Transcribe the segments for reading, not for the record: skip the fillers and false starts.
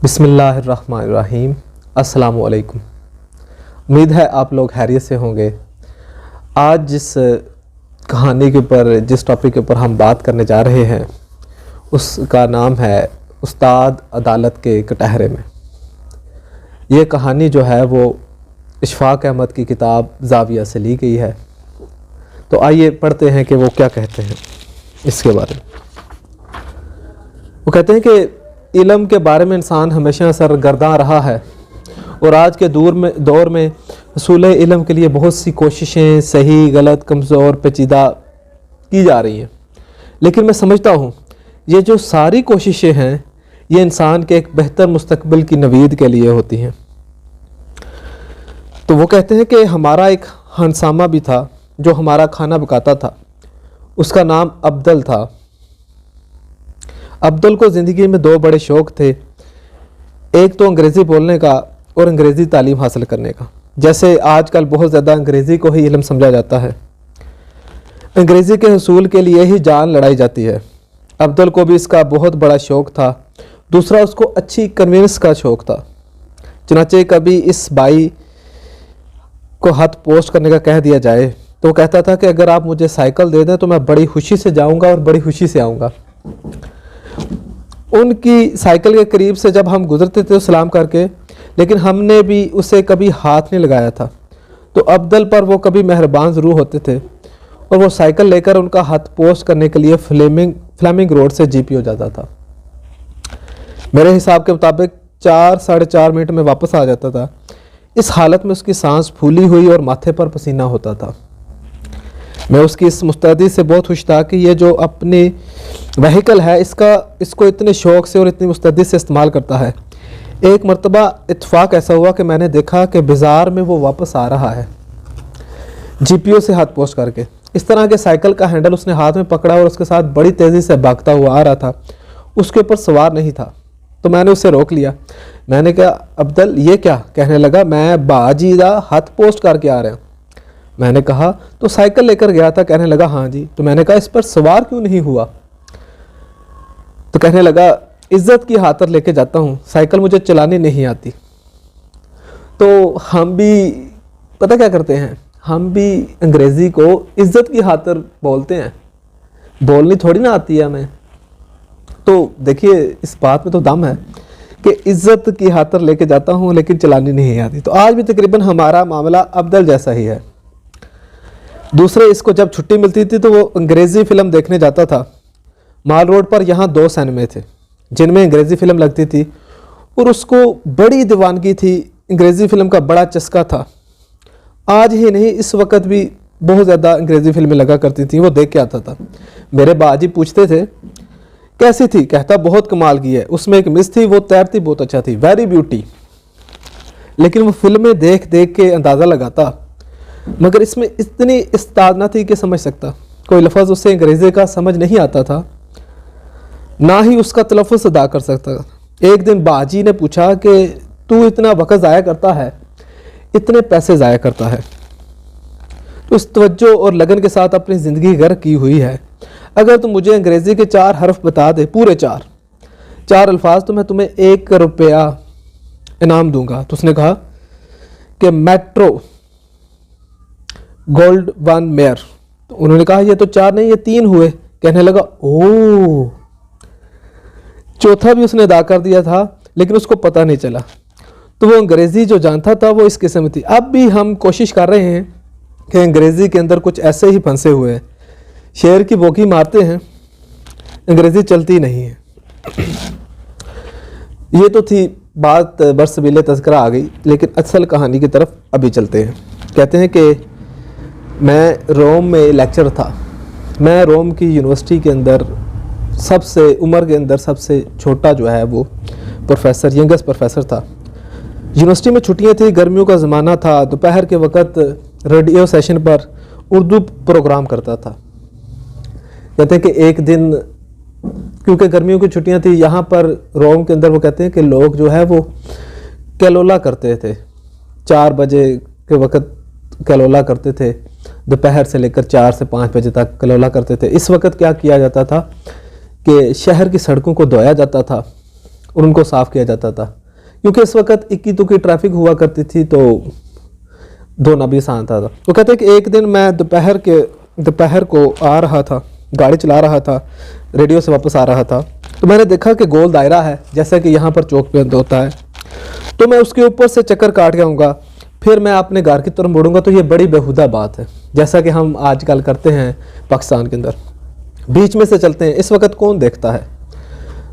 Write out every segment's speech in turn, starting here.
बिस्मिल्लाहिर्रहमानिर्रहीम। अस्सलाम वालेकुम। उम्मीद है आप लोग खैरियत से होंगे। आज जिस कहानी के ऊपर, जिस टॉपिक के ऊपर हम बात करने जा रहे हैं उसका नाम है उस्ताद अदालत के कटहरे में। ये कहानी जो है वो इशफाक अहमद की किताब ज़ाविया से ली गई है। तो आइए पढ़ते हैं कि वो क्या कहते हैं इसके बारे में। वो कहते हैं कि इल्म के बारे में इंसान हमेशा सरगर्दा रहा है और आज के दौर में हसूल इल्म के लिए बहुत सी कोशिशें सही, गलत, कमज़ोर, पेचीदा की जा रही हैं। लेकिन मैं समझता हूँ ये जो सारी कोशिशें हैं ये इंसान के एक बेहतर मुस्तकबिल की नवीद के लिए होती हैं। तो वो कहते हैं कि हमारा एक हंसामा भी था जो हमारा खाना पकाता था। उसका नाम अब्दुल था। अब्दुल को ज़िंदगी में दो बड़े शौक़ थे, एक तो अंग्रेज़ी बोलने का और अंग्रेज़ी तालीम हासिल करने का। जैसे आजकल बहुत ज़्यादा अंग्रेज़ी को ही इल्म समझा जाता है, अंग्रेज़ी के हसूल के लिए ही जान लड़ाई जाती है। अब्दुल को भी इसका बहुत बड़ा शौक़ था। दूसरा, उसको अच्छी कन्वींस का शौक़ था। चनाचे कभी इस बाई को हाथ पोस्ट करने का कह दिया जाए तो वो कहता था कि अगर आप मुझे साइकिल दे दें तो मैं बड़ी खुशी से जाऊंगा और बड़ी खुशी से आऊँगा। उनकी साइकिल के करीब से जब हम गुजरते थे तो सलाम करके, लेकिन हमने भी उसे कभी हाथ नहीं लगाया था। तो अब्दुल पर वो कभी मेहरबान ज़रूर होते थे और वो साइकिल लेकर उनका हाथ पोस्ट करने के लिए फ्लेमिंग रोड से जीपी हो जाता था। मेरे हिसाब के मुताबिक 4-4.5 मिनट में वापस आ जाता था। इस हालत में उसकी सांस फूली हुई और माथे पर पसीना होता था। मैं उसकी इस मुस्तैदी से बहुत खुश था कि ये जो अपनी वहीकल है इसको इतने शौक़ से और इतनी मुस्तैदी से इस्तेमाल करता है। एक मरतबा इत्तेफाक ऐसा हुआ कि मैंने देखा कि बाज़ार में वो वापस आ रहा है जीपीओ से हाथ पोस्ट करके। इस तरह के साइकिल का हैंडल उसने हाथ में पकड़ा और उसके साथ बड़ी तेज़ी से भागता हुआ आ रहा था। उसके ऊपर सवार नहीं था। तो मैंने उसे रोक लिया। मैंने कहा, अब्दुल ये क्या? कहने लगा, मैं बाजीदा हाथ पोस्ट करके आ रहा हूँ। मैंने कहा, तो साइकिल लेकर गया था? कहने लगा, हाँ जी। तो मैंने कहा, इस पर सवार क्यों नहीं हुआ? तो कहने लगा, इज्जत की खातिर लेके जाता हूँ, साइकिल मुझे चलानी नहीं आती। तो हम भी पता क्या करते हैं, हम भी अंग्रेज़ी को इज्जत की खातिर बोलते हैं, बोलनी थोड़ी ना आती है हमें। तो देखिए इस बात में तो दम है कि इज्जत की खातिर लेके जाता हूँ लेकिन चलानी नहीं आती। तो आज भी तकरीबन हमारा मामला अब्दुल जैसा ही है। दूसरे, इसको जब छुट्टी मिलती थी तो वो अंग्रेज़ी फ़िल्म देखने जाता था। माल रोड पर यहाँ 2 सिनेमे थे जिनमें अंग्रेज़ी फ़िल्म लगती थी और उसको बड़ी दीवानगी थी। अंग्रेज़ी फ़िल्म का बड़ा चस्का था। आज ही नहीं, इस वक्त भी बहुत ज़्यादा अंग्रेज़ी फ़िल्में लगा करती थी, वो देख के आता था। मेरे बाजी पूछते थे कैसी थी? कहता, बहुत कमाल की है। उसमें एक मिस थी, वो तैरती बहुत अच्छा थी, वेरी ब्यूटी। लेकिन वो फिल्में देख देख के अंदाज़ा लगाता, मगर इसमें इतनी इस्ताद ना थी कि समझ सकता। कोई लफ्ज़ उसे अंग्रेज़ी का समझ नहीं आता था, ना ही उसका तलफ़्फ़ुज़ अदा कर सकता। एक दिन बाजी ने पूछा कि तू इतना वक़्त ज़ाया करता है, इतने पैसे ज़ाया करता है, तो इस तवज्जो और लगन के साथ अपनी ज़िंदगी गर्क की हुई है, अगर तुम मुझे अंग्रेज़ी के 4 हर्फ बता दे, पूरे 4 अल्फाज, तो मैं तुम्हें 1 रुपया इनाम दूंगा। तो उसने कहा कि मेट्रो, गोल्ड 1 मेयर। तो उन्होंने कहा ये तो 4 नहीं, ये 3 हुए। कहने लगा, ओह, चौथा भी उसने अदा कर दिया था लेकिन उसको पता नहीं चला। तो वो अंग्रेज़ी जो जानता था वो इस किस्म थी। अब भी हम कोशिश कर रहे हैं कि अंग्रेज़ी के अंदर कुछ ऐसे ही फंसे हुए हैं, शेर की बोकी मारते हैं, अंग्रेज़ी चलती नहीं है। ये तो थी बात, बरसबीले तज़किरा आ गई, लेकिन असल कहानी की तरफ अभी चलते हैं। कहते हैं कि मैं रोम में लेक्चर था। मैं रोम की यूनिवर्सिटी के अंदर सबसे उम्र के अंदर सबसे छोटा जो है वो प्रोफेसर, यंगेस्ट प्रोफेसर था। यूनिवर्सिटी में छुट्टियां थी, गर्मियों का ज़माना था। दोपहर के वक़्त रेडियो सेशन पर उर्दू प्रोग्राम करता था। कहते हैं कि एक दिन, क्योंकि गर्मियों की छुट्टियां थी यहाँ पर रोम के अंदर, वो कहते हैं कि लोग जो है वो कैलोला करते थे। 4 बजे के वक़्त कैलोला करते थे, दोपहर से लेकर 4 से 5 बजे तक कैलोला करते थे। इस वक्त क्या किया जाता था कि शहर की सड़कों को धोया जाता था और उनको साफ़ किया जाता था, क्योंकि इस वक्त इक्की दुक्की ट्रैफिक हुआ करती थी तो धोना भी आसान था। वो कहते हैं कि एक दिन मैं दोपहर को आ रहा था, गाड़ी चला रहा था, रेडियो से वापस आ रहा था, तो मैंने देखा कि गोल दायरा है जैसा कि यहाँ पर चौक पे होता है, तो मैं उसके ऊपर से चक्कर काट के आऊँगा, फिर मैं अपने घर की तरफ मुड़ूंगा। तो ये बड़ी बेहुदा बात है, जैसा कि हम आजकल करते हैं पाकिस्तान के अंदर, बीच में से चलते हैं। इस वक्त कौन देखता है,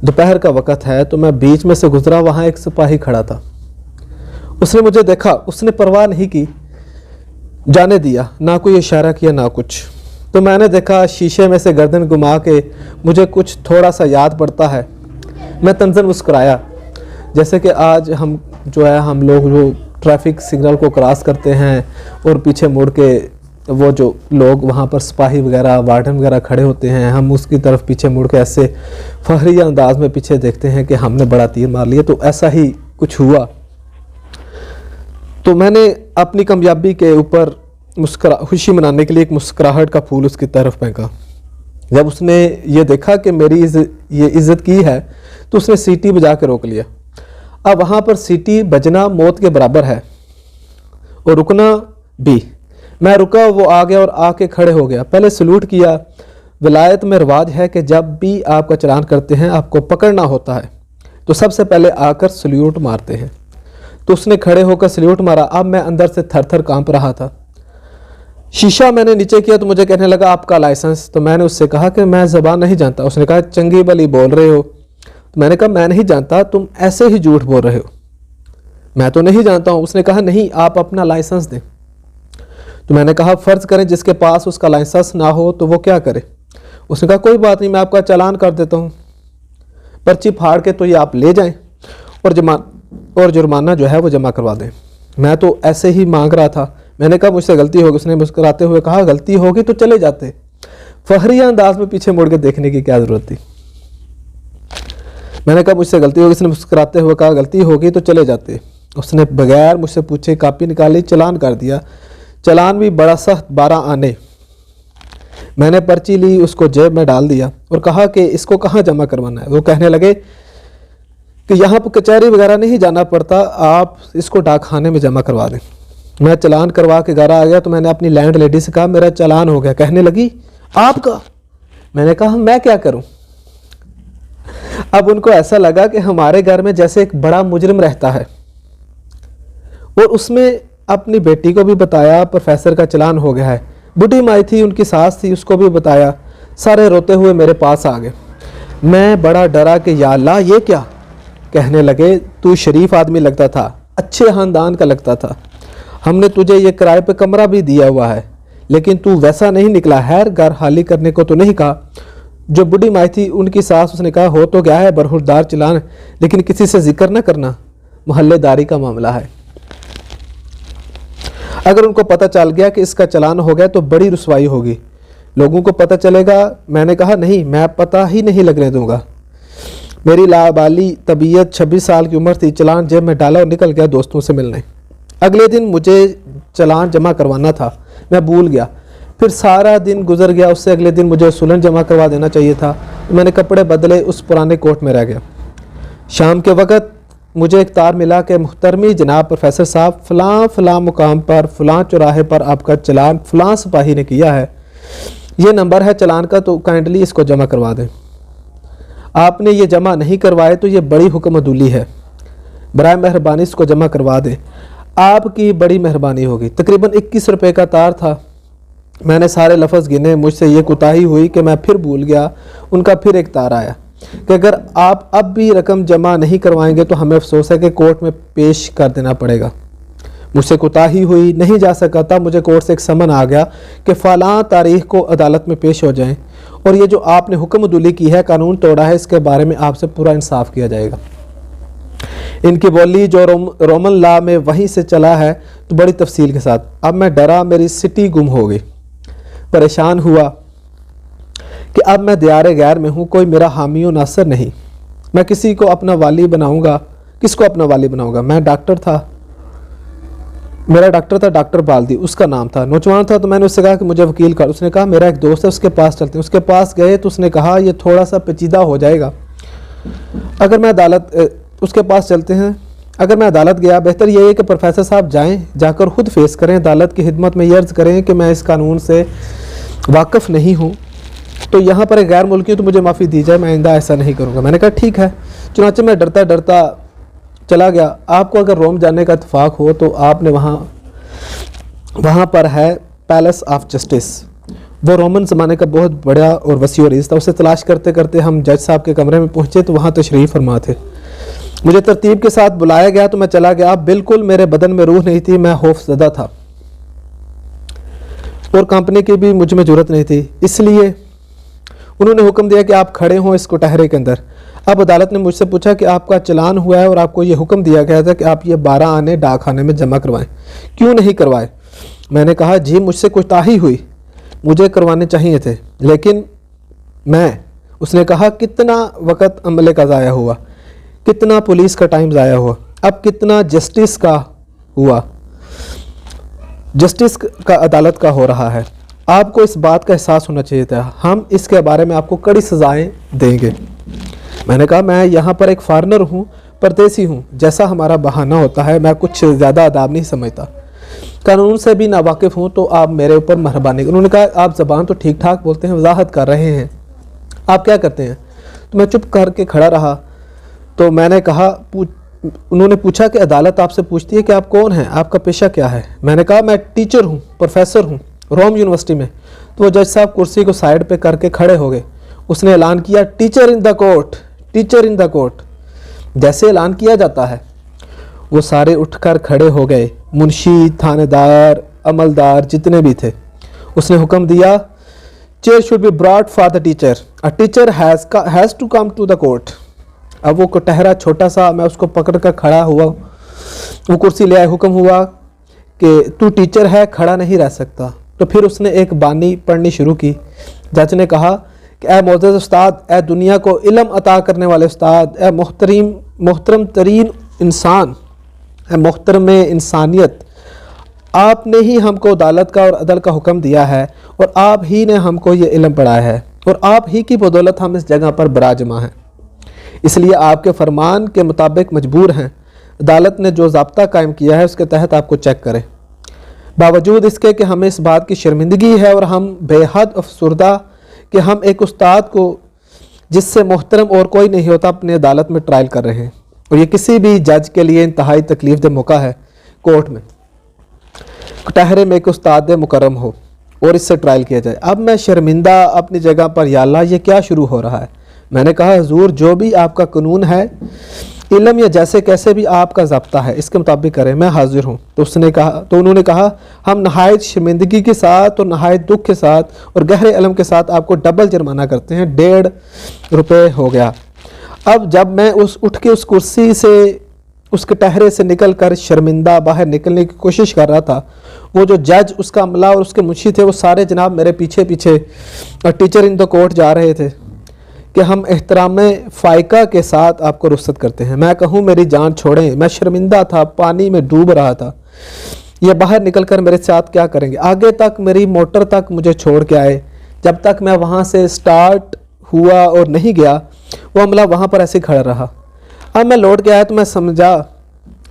दोपहर का वक्त है, तो मैं बीच में से गुजरा, वहाँ एक सिपाही खड़ा था, उसने मुझे देखा, उसने परवाह नहीं की, जाने दिया, ना कोई इशारा किया ना कुछ। तो मैंने देखा शीशे में से गर्दन घुमा के मुझे कुछ थोड़ा सा याद पड़ता है, मैं तंजन मुस्कुराया। जैसे कि आज हम जो है, हम लोग जो ट्रैफिक सिग्नल को क्रॉस करते हैं और पीछे मुड़ के वो जो लोग वहाँ पर सिपाही वगैरह वार्डन वगैरह खड़े होते हैं, हम उसकी तरफ पीछे मुड़ के ऐसे फखरिया अंदाज में पीछे देखते हैं कि हमने बड़ा तीर मार लिया। तो ऐसा ही कुछ हुआ। तो मैंने अपनी कामयाबी के ऊपर खुशी मनाने के लिए एक मुस्कुराहट का फूल उसकी तरफ फेंका। जब उसने ये देखा कि मेरी ये इज़्ज़त की है, तो उसने सीटी बजा के रोक लिया। अब वहाँ पर सीटी बजना मौत के बराबर है और रुकना भी। मैं रुका, वो आ गया और आके खड़े हो गया, पहले सलूट किया। विलायत में रिवाज है कि जब भी आपका चलान करते हैं, आपको पकड़ना होता है, तो सबसे पहले आकर सल्यूट मारते हैं। तो उसने खड़े होकर सल्यूट मारा। अब मैं अंदर से थर थर कांप रहा था। शीशा मैंने नीचे किया तो मुझे कहने लगा आपका लाइसेंस। तो मैंने उससे कहा कि मैं ज़बान नहीं जानता। उसने कहा चंगी भली बोल रहे हो। तो मैंने कहा मैं नहीं जानता, तुम ऐसे ही झूठ बोल रहे हो, मैं तो नहीं जानता हूँ। उसने कहा नहीं, आप अपना लाइसेंस दें। तो मैंने कहा फ़र्ज़ करें जिसके पास उसका लाइसेंस ना हो तो वो क्या करे। उसने कहा कोई बात नहीं, मैं आपका चालान कर देता हूँ, पर्ची फाड़ के तो ये आप ले जाएं और जुर्माना जो है वो जमा करवा दें। मैं तो ऐसे ही मांग रहा था। मैंने कहा मुझसे गलती होगी। उसने मुस्कुराते हुए कहा गलती होगी तो चले जाते। फखरिया अंदाज में पीछे मुड़ के देखने की क्या ज़रूरत थी। मैंने कहा मुझसे गलती होगी। उसने मुस्कुराते हुए कहा गलती होगी तो चले जाते। उसने बगैर मुझसे पूछे कापी निकाली, चालान कर दिया। चालान भी बड़ा सख्त 12 आने। मैंने पर्ची ली, उसको जेब में डाल दिया और कहा कि इसको कहाँ जमा करवाना है। वो कहने लगे कि यहाँ पर कचहरी वगैरह नहीं जाना पड़ता, आप इसको डाकखाने में जमा करवा दें। मैं चालान करवा के घर आ गया तो मैंने अपनी लैंड लेडी से कहा मेरा चालान हो गया। कहने लगी आपका। मैंने कहा मैं क्या करूं। अब उनको ऐसा लगा कि हमारे घर में जैसे एक बड़ा मुजरिम रहता है, और उसमें अपनी बेटी को भी बताया प्रोफेसर का चालान हो गया है। बुढ़ी माई थी, उनकी सास थी, उसको भी बताया। सारे रोते हुए मेरे पास आ गए। मैं बड़ा डरा कि या अल्लाह ये क्या। कहने लगे तू शरीफ आदमी लगता था, अच्छे ख़ानदान का लगता था, हमने तुझे ये किराए पे कमरा भी दिया हुआ है, लेकिन तू वैसा नहीं निकला। हैर घर खाली करने को तो नहीं कहा। जो बुढ़ी माई थी उनकी सास, उसने कहा हो तो गया है बरहुरदार चालान, लेकिन किसी से जिक्र ना करना, मोहल्लेदारी का मामला है। अगर उनको पता चल गया कि इसका चालान हो गया तो बड़ी रुसवाई होगी, लोगों को पता चलेगा। मैंने कहा नहीं, मैं पता ही नहीं लगने दूंगा। मेरी लाबाली तबीयत, 26 साल की उम्र थी। चालान जेब में डाला और निकल गया दोस्तों से मिलने। अगले दिन मुझे चालान जमा करवाना था, मैं भूल गया। फिर सारा दिन गुजर गया, उससे अगले दिन मुझे सुलन जमा करवा देना चाहिए था। मैंने कपड़े बदले, उस पुराने कोट में रह गया। शाम के वक्त मुझे एक तार मिला कि मुहतरमी जनाब प्रोफेसर साहब, फ़लाँ फ़लाँ मुकाम पर फ़लाँ चौराहे पर आपका चालान फ़लाँ सिपाही ने किया है, ये नंबर है चालान का, तो काइंडली इसको जमा करवा दें। आपने ये जमा नहीं करवाए तो ये बड़ी हुक्मदुली है, बराए मेहरबानी इसको जमा करवा दें, आपकी बड़ी मेहरबानी होगी। तकरीबन 21 रुपये का तार था। मैंने सारे लफ्ज़ गिने, मुझसे ये कोताही हुई कि मैं फिर भूल गया। उनका फिर एक तार आया कि अगर आप अब भी रकम जमा नहीं करवाएंगे तो हमें अफसोस है कि कोर्ट में पेश कर देना पड़ेगा। मुझसे कोताही हुई, नहीं जा सका था। मुझे कोर्ट से एक समन आ गया कि फ़लाँ तारीख को अदालत में पेश हो जाएं, और ये जो आपने हुक्मदुली की है, कानून तोड़ा है, इसके बारे में आपसे पूरा इंसाफ किया जाएगा। इनकी बोली जो रोमन लॉ में वहीं से चला है, तो बड़ी तफसील के साथ। अब मैं डरा, मेरी सिटी गुम हो गई। परेशान हुआ कि अब मैं दियारे गैर में हूँ, कोई मेरा हामी व नासर नहीं। मैं किसी को अपना वाली बनाऊँगा, किसको अपना वाली बनाऊँगा। मैं डॉक्टर था, मेरा डॉक्टर था, डॉक्टर बाल्दी उसका नाम था, नौजवान था। तो मैंने उससे कहा कि मुझे वकील कर। उसने कहा मेरा एक दोस्त है, उसके पास चलते हैं। उसके पास गए तो उसने कहा ये थोड़ा सा पेचीदा हो जाएगा, अगर मैं उसके पास चलते हैं। अगर मैं अदालत गया, बेहतर यही है कि प्रोफेसर साहब जाएं, जाकर ख़ुद फेस करें, अदालत की खिदमत में ये अर्ज़ करें कि मैं इस कानून से वाकिफ़ नहीं हूँ, तो यहाँ पर एक गैर मुल्की हूँ, तो मुझे माफ़ी दी जाए, मैं आइंदा ऐसा नहीं करूँगा। मैंने कहा ठीक है। चुनांचे मैं डरता डरता चला गया। आपको अगर रोम जाने का इत्तेफाक हो तो आपने वहाँ पर है पैलेस ऑफ जस्टिस, वो रोमन ज़माने का बहुत बड़ा और वसी और रीज़ था। उसे तलाश करते करते हम जज साहब के कमरे में पहुँचे तो वहाँ तशरीफ़ फरमा थे। मुझे तरतीब के साथ बुलाया गया तो मैं चला गया। बिल्कुल मेरे बदन में रूह नहीं थी, मैं खौफज़दा था और कंपनी की भी मुझ में ज़रूरत नहीं थी। इसलिए उन्होंने हुक्म दिया कि आप खड़े हों इस कोठहरे के अंदर। अब अदालत ने मुझसे पूछा कि आपका चलान हुआ है और आपको ये हुक्म दिया गया था कि आप ये 12 आने डाक खाने में जमा करवाएं, क्यों नहीं करवाए? मैंने कहा जी मुझसे कोताही हुई, मुझे करवाने चाहिए थे, लेकिन उसने कहा कितना वक़्त अमले का ज़ाया हुआ, कितना पुलिस का टाइम ज़ाया हुआ, अब कितना जस्टिस का हुआ, जस्टिस का अदालत का हो रहा है। आपको इस बात का एहसास होना चाहिए था, हम इसके बारे में आपको कड़ी सज़ाएं देंगे। मैंने कहा मैं यहाँ पर एक फॉरेनर हूँ, परदेसी हूँ, जैसा हमारा बहाना होता है, मैं कुछ ज़्यादा आदाब नहीं समझता, कानून से भी नावाकिफ़ हूँ, तो आप मेरे ऊपर मेहरबानी। उन्होंने कहा आप ज़बान तो ठीक ठाक बोलते हैं, वजाहत कर रहे हैं, आप क्या करते हैं? तो मैं चुप करके खड़ा रहा। तो मैंने कहा उन्होंने पूछा कि अदालत आपसे पूछती है कि आप कौन हैं, आपका पेशा क्या है? मैंने कहा मैं टीचर हूँ, प्रोफेसर हूँ रोम यूनिवर्सिटी में। तो वो जज साहब कुर्सी को साइड पे करके खड़े हो गए। उसने ऐलान किया teacher in the court, teacher in the court. जैसे ऐलान किया जाता है वो सारे उठकर खड़े हो गए, मुंशी, थानेदार, अमलदार जितने भी थे। उसने हुक्म दिया chair should be brought for the teacher, a teacher has to come to the court. अब वो कोटहरा छोटा सा, मैं उसको पकड़ कर खड़ा हुआ, वो कुर्सी ले आए, हुक्म हुआ कि तू टीचर है, खड़ा नहीं रह सकता। तो फिर उसने एक बानी पढ़नी शुरू की। जज ने कहा कि ए मोअज़्ज़ज़ उस्ताद, ए दुनिया को इल्म अता करने वाले उस्ताद, ए मोहतरम तरीन इंसान, ए मोहतरम इंसानियत, आपने ही हमको अदालत का और अदल का हुक्म दिया है और आप ही ने हमको ये इल्म पढ़ाया है और आप ही की बदौलत हम इस जगह पर बराजमा हैं, इसलिए आपके फरमान के मुताबिक मजबूर हैं। अदालत ने जो ज़ाब्ता कायम किया है उसके तहत आपको चेक करें। बावजूद इसके कि हमें इस बात की शर्मिंदगी है और हम बेहद अफसुर्दा कि हम एक उस्ताद को जिससे मोहतरम और कोई नहीं होता अपनी अदालत में ट्रायल कर रहे हैं, और ये किसी भी जज के लिए इंतहाई तकलीफ दे मौका है। कोर्ट में कटहरे में एक उस्ताद मुकर्रम हो और इससे ट्रायल किया जाए। अब मैं शर्मिंदा अपनी जगह पर, या अल्लाह ये क्या शुरू हो रहा है? मैंने कहा हुजूर जो भी आपका कानून है, इल्म या जैसे कैसे भी आपका ज़ाब्ता है, इसके मुताबिक करें, मैं हाजिर हूँ। तो उन्होंने कहा हम नहायत शर्मिंदगी के साथ और नहायत दुख के साथ और गहरे इल्म के साथ आपको डबल जुर्माना करते हैं, 1.5 रुपये हो गया। अब जब मैं उठ के उस कुर्सी से, उस कटहरे से निकल कर शर्मिंदा बाहर निकलने की कोशिश कर रहा था, वो जो जज, उसका अमला और उसके मुंशी थे, वो सारे जनाब मेरे पीछे पीछे टीचर इन द कोर्ट जा रहे थे कि हम एहतराम फ़ायका के साथ आपको रुख्सत करते हैं। मैं कहूँ मेरी जान छोड़ें, मैं शर्मिंदा था, पानी में डूब रहा था। ये बाहर निकल कर मेरे साथ क्या करेंगे? आगे तक मेरी मोटर तक मुझे छोड़ के आए। जब तक मैं वहाँ से स्टार्ट हुआ और नहीं गया, वो अमला वहाँ पर ऐसे खड़ा रहा। अब मैं लौट के आया तो मैं समझा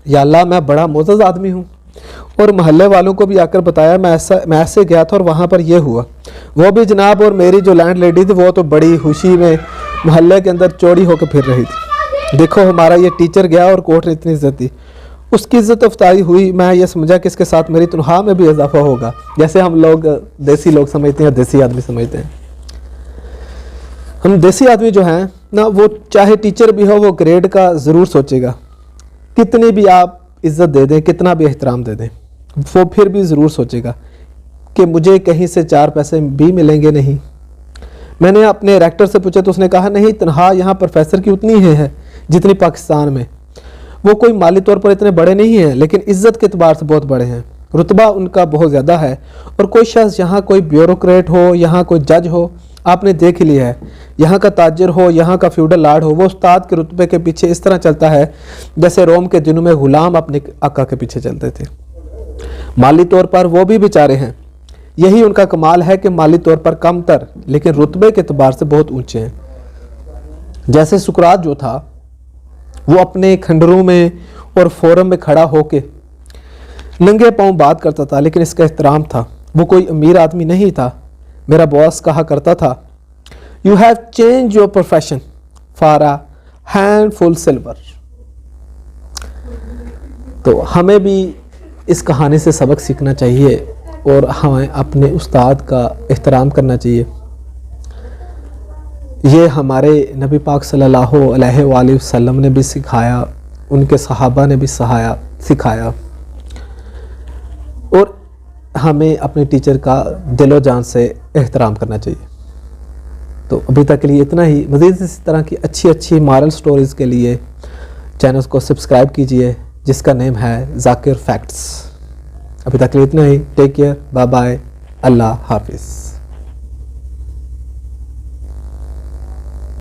या अल्लाह मैं बड़ा मोअज़्ज़ज़ आदमी हूँ, और महल्ले वालों को भी आकर बताया मैं ऐसे गया था और वहाँ पर ये हुआ। वो भी जनाब, और मेरी जो लैंड लेडी थी वो तो बड़ी खुशी में महल्ले के अंदर चौड़ी होकर फिर रही थी, देखो हमारा ये टीचर गया और कोर्ट ने इतनी इज्जत दी। उसकी इज्जत अफ्तारी हुई। मैं ये समझा कि इसके साथ मेरी तनख्वाह में भी इजाफा होगा, जैसे हम लोग देसी लोग समझते हैं, देसी आदमी समझते हैं। हम देसी आदमी जो हैं ना, वो चाहे टीचर भी हो, वो ग्रेड का ज़रूर सोचेगा। कितनी भी आप इज़्ज़त दे दें, कितना भी एहतराम दे दें, वो फिर भी ज़रूर सोचेगा कि मुझे कहीं से 4 पैसे भी मिलेंगे नहीं। मैंने अपने रेक्टर से पूछा तो उसने कहा नहीं, तनख्वाह यहाँ प्रोफेसर की उतनी है जितनी पाकिस्तान में। वो कोई माली तौर पर इतने बड़े नहीं हैं, लेकिन इज़्ज़त के एतबार से बहुत बड़े हैं, रुतबा उनका बहुत ज़्यादा है। और कोई शख्स यहाँ कोई ब्यूरोक्रेट हो, यहाँ कोई जज हो, आपने देख ही लिया है, यहाँ का ताजर हो, यहाँ का फ्यूडल लॉर्ड हो, वो उस्ताद के रुतबे के पीछे इस तरह चलता है जैसे रोम के दिनों में गुलाम अपने आका के पीछे चलते थे। माली तौर पर वो भी बेचारे हैं, यही उनका कमाल है कि माली तौर पर कमतर, लेकिन रुतबे के एतबार से बहुत ऊंचे हैं। जैसे सुकरात जो था वो अपने खंडरों में और फोरम में खड़ा होके नंगे पांव बात करता था, लेकिन इसका एहतराम था। वो कोई अमीर आदमी नहीं था। मेरा बॉस कहा करता था, you have change your profession for a handful silver. तो हमें भी इस कहानी से सबक सीखना चाहिए और हमें अपने उस्ताद का एहतराम करना चाहिए। ये हमारे नबी पाक सल्लल्लाहु अलैहि वसल्लम ने भी सिखाया, उनके सहाबा ने भी सिखाया और हमें अपने टीचर का दिलो जान से एहतराम करना चाहिए। तो अभी तक के लिए इतना ही। मज़ीद इस तरह की अच्छी अच्छी मॉरल स्टोरीज़ के लिए चैनल को सब्सक्राइब कीजिए, जिसका नेम है ज़ाकिर फैक्ट्स। अभी तक के लिए इतना ही। टेक केयर, बाय बाय, अल्लाह हाफिज़।